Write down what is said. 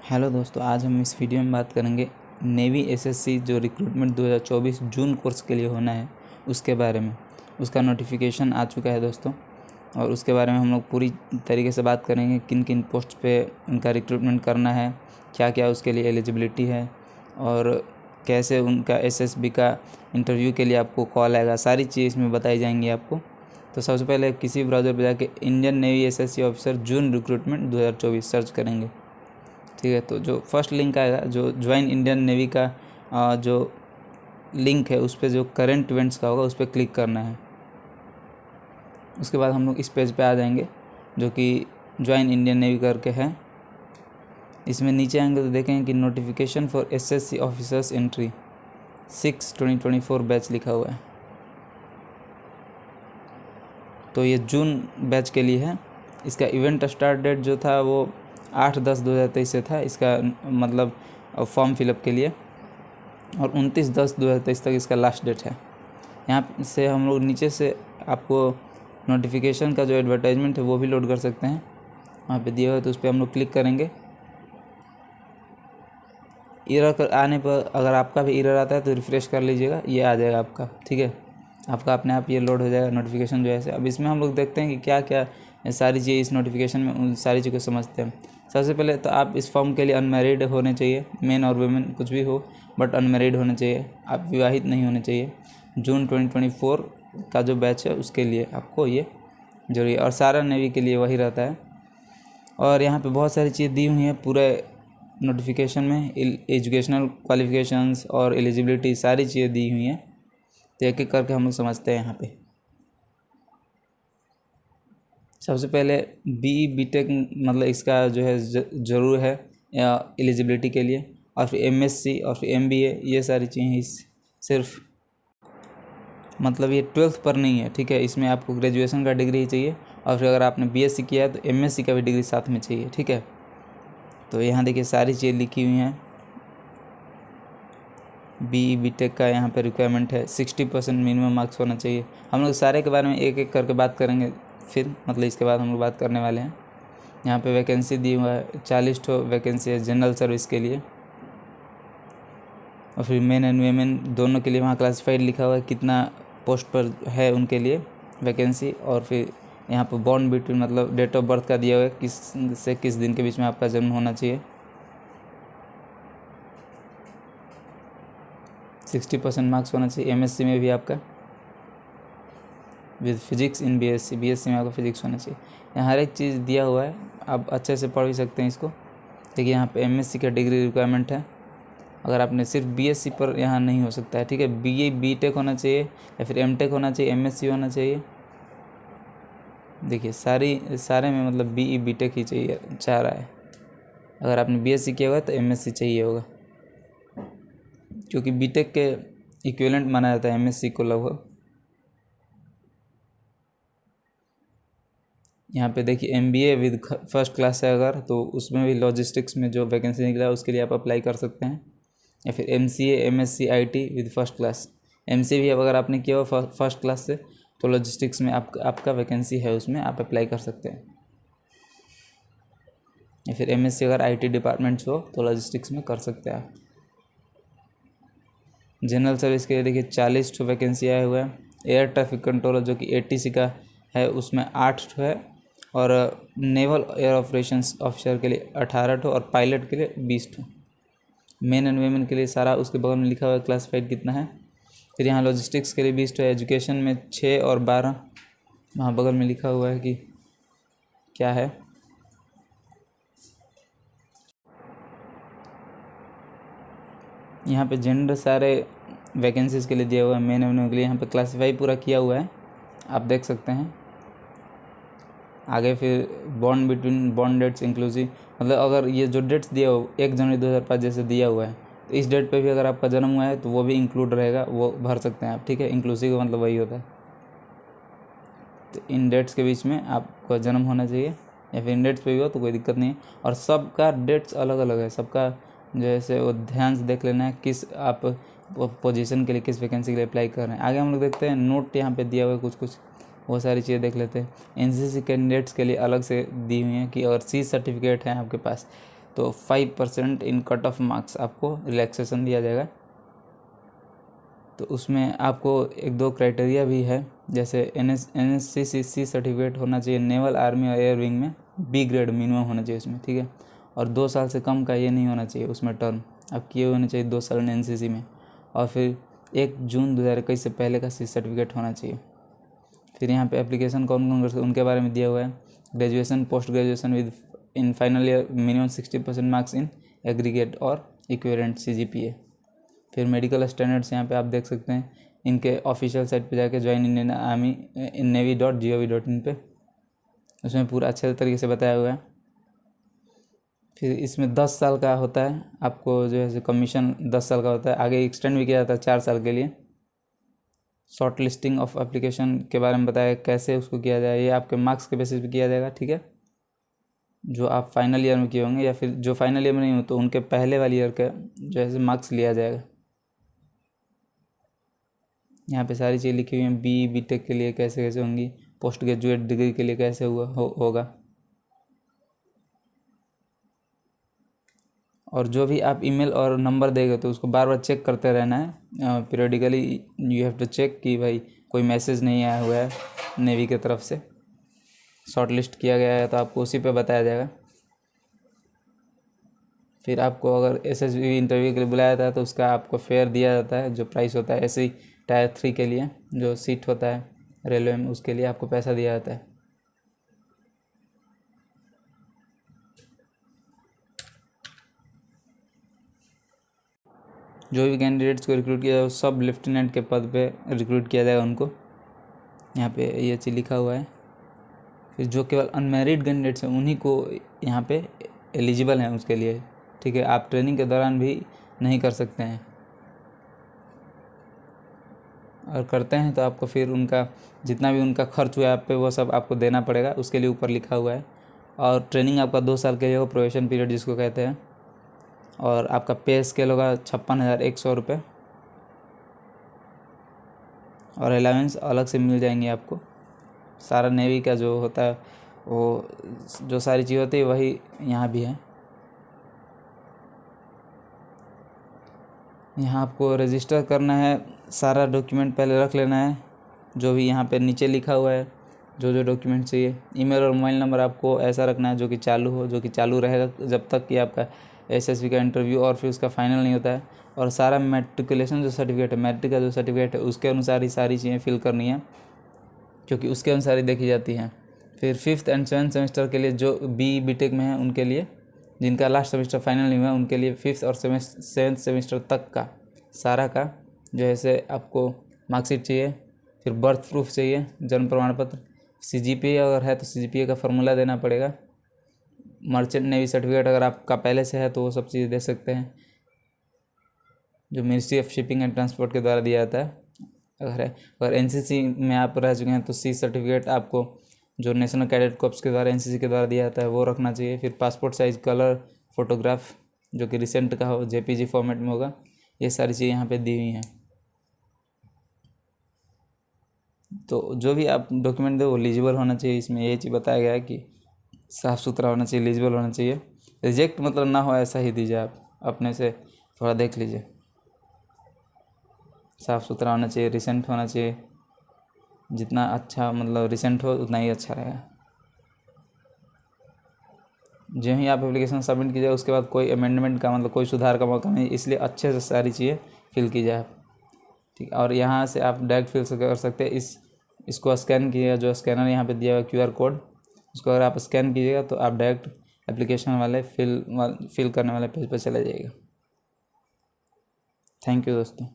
Hello दोस्तों, आज हम इस वीडियो में बात करेंगे नेवी एसएससी जो रिक्रूटमेंट 2024 जून कोर्स के लिए होना है उसके बारे में। उसका नोटिफिकेशन आ चुका है दोस्तों, और उसके बारे में हम लोग पूरी तरीके से बात करेंगे। किन किन पोस्ट पे उनका रिक्रूटमेंट करना है, क्या क्या उसके लिए एलिजिबिलिटी है, और कैसे उनका एसएसबी का इंटरव्यू के लिए आपको कॉल आएगा। सारी चीज़ इसमें बताई जाएंगी आपको। तो सबसे पहले किसी ब्राउज़र पर जाके इंडियन नेवी एसएससी ऑफिसर जून रिक्रूटमेंट 2024 सर्च करेंगे। ठीक है, तो जो फर्स्ट लिंक आएगा, जो ज्वाइन इंडियन नेवी का जो लिंक है, उस पर जो करंट इवेंट्स का होगा उस पर क्लिक करना है। उसके बाद हम लोग इस पेज पे आ जाएंगे जो कि ज्वाइन इंडियन नेवी करके है। इसमें नीचे आएंगे तो देखेंगे कि notification for SSC officers entry 6/2024 batch लिखा हुआ है। तो ये जून बैच के लिए है। इसका इवेंट स्टार्ट डेट जो था वो 8/10/2023 से था, इसका मतलब फॉर्म फिलअप के लिए, और 29/10/2023 तक इसका लास्ट डेट है। यहाँ से हम लोग नीचे से आपको नोटिफिकेशन का जो एडवर्टाइजमेंट है वो भी लोड कर सकते हैं। वहाँ पे दिया हुआ है, तो उस पर हम लोग क्लिक करेंगे। एरर आने पर, अगर आपका भी एरर आता है तो रिफ़्रेश कर लीजिएगा, ये आ जाएगा आपका। ठीक है, आपका अपने आप ये लोड हो जाएगा नोटिफिकेशन जो है। अब इसमें हम लोग देखते हैं कि क्या क्या सारी चीज़ इस नोटिफिकेशन में, उन सारी चीज़ों को समझते हैं। सबसे पहले तो आप इस फॉर्म के लिए अनमैरिड होने चाहिए, मेन और वुमेन कुछ भी हो, बट अनमैरिड होने चाहिए, आप विवाहित नहीं होने चाहिए। जून 2024 का जो बैच है उसके लिए आपको ये जरूरी है, और सारा नेवी के लिए वही रहता है। और यहाँ पे बहुत सारी चीज़ दी हुई हैं पूरे नोटिफिकेशन में, एजुकेशनल क्वालिफिकेशंस और एलिजिबिलिटी सारी चीज़ें दी हुई हैं। तो एक एक करके हम लोग समझते हैं। यहाँ पे सबसे पहले बीई बीटेक मतलब इसका जो है ज़रूर है एलिजिबिलिटी के लिए, और फिर एमएससी और फिर एमबीए, ये सारी चीज़ें सिर्फ मतलब ये 12th पर नहीं है। ठीक है, इसमें आपको ग्रेजुएशन का डिग्री ही चाहिए, और फिर अगर आपने बीएससी किया है तो एमएससी का भी डिग्री साथ में चाहिए। ठीक है, तो यहाँ देखिए सारी चीज़ें लिखी हुई हैं। बीई बीटेक का यहाँ पे रिक्वायरमेंट है 60% मिनिमम मार्क्स होना चाहिए। हम लोग सारे के बारे में एक एक करके बात करेंगे फिर, मतलब इसके बाद हम लोग बात करने वाले हैं। यहाँ पे वैकेंसी दी हुआ है, 40 वैकेंसी है जनरल सर्विस के लिए, और फिर मेन एंड वेमेन दोनों के लिए वहाँ क्लासिफाइड लिखा हुआ है कितना पोस्ट पर है उनके लिए वैकेंसी। और फिर यहाँ पर बॉर्न बिटवीन मतलब डेट ऑफ बर्थ का दिया हुआ है, किस से किस दिन के बीच में आपका जन्म होना चाहिए। 60% मार्क्स होना चाहिए एमएससी में भी आपका, विद फिजिक्स इन बीएससी में आपका फिजिक्स होना चाहिए। यहाँ हर एक चीज़ दिया हुआ है, आप अच्छे से पढ़ भी सकते हैं इसको। देखिए यहाँ पे एमएससी का डिग्री रिक्वायरमेंट है, अगर आपने सिर्फ बीएससी पर यहाँ नहीं हो सकता है। ठीक है, बीए बीटेक होना चाहिए, या फिर एमटेक होना चाहिए, एमएससी होना चाहिए। देखिए सारे में मतलब बीई बीटेक ही चाहिए, चाह रहा है। अगर आपने बीएससी किया हुआ है तो एमएससी चाहिए होगा, क्योंकि बीटेक के इक्विवेलेंट माना जाता है एमएससी को लगभग। यहाँ पे देखिए एमबीए विद फर्स्ट क्लास है अगर, तो उसमें भी लॉजिस्टिक्स में जो वैकेंसी निकला है उसके लिए आप अप्लाई कर सकते हैं। या फिर MCA MSc IT with first class, MCA भी अगर आपने किया हुआ फर्स्ट क्लास से, तो लॉजिस्टिक्स में आपका वैकेंसी है, उसमें आप अप्लाई कर सकते हैं। या फिर एमएससी अगर आईटी डिपार्टमेंट्स हो तो लॉजिस्टिक्स में कर सकते हैं आप। जनरल सर्विस के लिए देखिए 40 वैकेंसी आए हुए हैं। एयर ट्रैफिक कंट्रोलर जो कि एटीसी का है उसमें 8 है, और नेवल एयर ऑपरेशंस ऑफिसर के लिए 18 और पायलट के लिए 20। मेन एंड वेमेन के लिए सारा उसके बगल में लिखा हुआ है क्लासिफाइड कितना है। फिर यहाँ लॉजिस्टिक्स के लिए 20 है, एजुकेशन में 6 और 12 वहाँ बगल में लिखा हुआ है कि क्या है। यहाँ पे जेंडर सारे वैकेंसीज़ के लिए दिया हुआ है, मेन एंड वेमेन के लिए यहाँ पे क्लासीफाई पूरा किया हुआ है, आप देख सकते हैं। आगे फिर bond between bond dates inclusive, मतलब अगर ये जो डेट्स दिया हो 1 जनवरी 2005 जैसे दिया हुआ है, तो इस डेट पे भी अगर आपका जन्म हुआ है तो वो भी इंक्लूड रहेगा, वो भर सकते हैं आप। ठीक है, इंक्लूसिव का मतलब वही होता है। तो इन डेट्स के बीच में आपका जन्म होना चाहिए, या फिर इन डेट्स पे भी हो तो कोई दिक्कत नहीं है। और सबका डेट्स अलग अलग है सबका, जैसे वो ध्यान से देख लेना है किस आप पोजीशन के लिए, किस वैकेंसी के लिए अप्लाई कर रहे हैं। आगे हम लोग देखते हैं नोट यहाँ पे दिया हुआ है कुछ वो सारी चीज़ें देख लेते हैं। एनसीसी कैंडिडेट्स के लिए अलग से दी हुई हैं कि अगर सी सर्टिफिकेट है आपके पास तो 5% इन कट ऑफ मार्क्स आपको रिलैक्सेशन दिया जाएगा। तो उसमें आपको 1-2 क्राइटेरिया भी है, जैसे NSCC सर्टिफिकेट होना चाहिए नेवल, आर्मी और एयर विंग में, B ग्रेड मिनिमम होना चाहिए उसमें, ठीक है। और 2 साल से कम का ये नहीं होना चाहिए उसमें टर्म, आप किए होने चाहिए 2 साल NCC में। और फिर 1 जून 2021 से पहले का C सर्टिफिकेट होना चाहिए। फिर यहाँ पे एप्लीकेशन कौन कौन कर सकते उनके बारे में दिया हुआ है। Graduation, post graduation with in final year minimum 60% marks in aggregate और इक्विवेलेंट CGPA। फिर मेडिकल स्टैंडर्ड्स यहाँ पे आप देख सकते हैं, इनके ऑफिशियल साइट पे जाके ज्वाइन इंडियन आर्मी navy.gov.in पे, उसमें पूरा अच्छे तरीके से बताया हुआ है। फिर इसमें 10 साल का होता है, आपको जो है कमीशन 10 साल का होता है, आगे एक्सटेंड भी किया जाता है 4 साल के लिए। शॉर्ट लिस्टिंग ऑफ एप्लीकेशन के बारे में बताया कैसे उसको किया जाए, ये आपके मार्क्स के बेसिस पे किया जाएगा, ठीक है। जो आप फाइनल ईयर में किए होंगे या फिर जो फाइनल ईयर में नहीं हो तो उनके पहले वाले ईयर का जो है मार्क्स लिया जाएगा। यहाँ पे सारी चीज़ें लिखी हुई हैं, B.Tech के लिए कैसे कैसे होंगी, पोस्ट ग्रेजुएट डिग्री के लिए कैसे होगा। और जो भी आप ईमेल और नंबर देंगे तो उसको बार बार चेक करते रहना है, periodically you have to check कि भाई कोई मैसेज नहीं आया हुआ है नेवी की तरफ से। शॉर्ट लिस्ट किया गया है तो आपको उसी पे बताया जाएगा। फिर आपको अगर SSB इंटरव्यू के लिए बुलाया जाता है तो उसका आपको फेयर दिया जाता है, जो प्राइस होता है ऐसे टायर 3 के लिए जो सीट होता है रेलवे में, उसके लिए आपको पैसा दिया जाता है। जो भी कैंडिडेट्स को रिक्रूट किया जाए सब लेफ्टिनेंट के पद पे रिक्रूट किया जाएगा उनको, यहाँ पे ये चीज़ लिखा हुआ है। फिर जो केवल अनमैरिड कैंडिडेट्स हैं उन्हीं को यहाँ पे एलिजिबल हैं उसके लिए, ठीक है। आप ट्रेनिंग के दौरान भी नहीं कर सकते हैं, और करते हैं तो आपको फिर उनका जितना भी उनका खर्च हुआ है आप पे वो सब आपको देना पड़ेगा, उसके लिए ऊपर लिखा हुआ है। और ट्रेनिंग आपका 2 साल के लिए हो, प्रोबेशन पीरियड जिसको कहते हैं। और आपका पे स्केल होगा 56,100 रुपये, और अलाउंस अलग से मिल जाएंगे आपको। सारा नेवी का जो होता है वो जो सारी चीज़ होती है वही यहाँ भी है। यहाँ आपको रजिस्टर करना है, सारा डॉक्यूमेंट पहले रख लेना है जो भी यहाँ पे नीचे लिखा हुआ है, जो जो डॉक्यूमेंट चाहिए। ईमेल और मोबाइल नंबर आपको ऐसा रखना है जो कि चालू हो, जो कि चालू रहेगा जब तक कि आपका SSB का इंटरव्यू और फिर उसका फाइनल नहीं होता है। और सारा मैट्रिकुलेशन जो सर्टिफिकेट है, मैट्रिक का जो सर्टिफिकेट है उसके अनुसार ही सारी चीज़ें फिल करनी है, क्योंकि उसके अनुसार ही देखी जाती हैं। फिर 5th एंड 7th सेमेस्टर के लिए जो B.Tech में है उनके लिए, जिनका लास्ट सेमेस्टर फाइनल नहीं हुआ उनके लिए 5th और 7th सेमेस्टर तक का सारा का जो है से आपको मार्कशीट चाहिए। फिर बर्थ प्रूफ चाहिए, जन्म प्रमाण पत्र, CGPA अगर है तो CGPA का फॉर्मूला देना पड़ेगा। मर्चेंट नेवी सर्टिफिकेट अगर आपका पहले से है तो वो सब चीज़ दे सकते हैं, जो ministry of shipping and transport के द्वारा दिया जाता है। अगर NCC में आप रह चुके हैं तो C सर्टिफिकेट आपको जो नेशनल कैडेट कॉर्प्स के द्वारा NCC के द्वारा दिया जाता है वो रखना चाहिए। फिर पासपोर्ट साइज कलर फोटोग्राफ जो कि रिसेंट का हो, JPG फॉर्मेट में होगा। ये सारी चीज़ें यहाँ पे दी हुई हैं। तो जो भी आप डॉक्यूमेंट दे वो एलिजिबल होना चाहिए। इसमें ये चीज़ बताया गया है कि साफ़ सुथरा होना चाहिए, एलिजिबल होना चाहिए। रिजेक्ट मतलब ना हो ऐसा ही दीजिए, आप अपने से थोड़ा देख लीजिए। साफ़ सुथरा होना चाहिए, रिसेंट होना चाहिए, जितना अच्छा मतलब रिसेंट हो उतना ही अच्छा रहेगा। जो ही आप एप्लीकेशन सबमिट कीजिए उसके बाद कोई अमेंडमेंट का मतलब कोई सुधार का मौका नहीं, इसलिए अच्छे से सारी चीज़ें फिल की जाए, ठीक। और यहाँ से आप डायरेक्ट फिल कर सकते हैं। इसको स्कैन कीजिएगा, जो स्कैनर यहाँ पे दिया हुआ QR कोड, उसको अगर आप स्कैन कीजिएगा तो आप डायरेक्ट एप्लीकेशन वाले फिल करने वाले पेज पर चले जाइएगा। थैंक यू दोस्तों।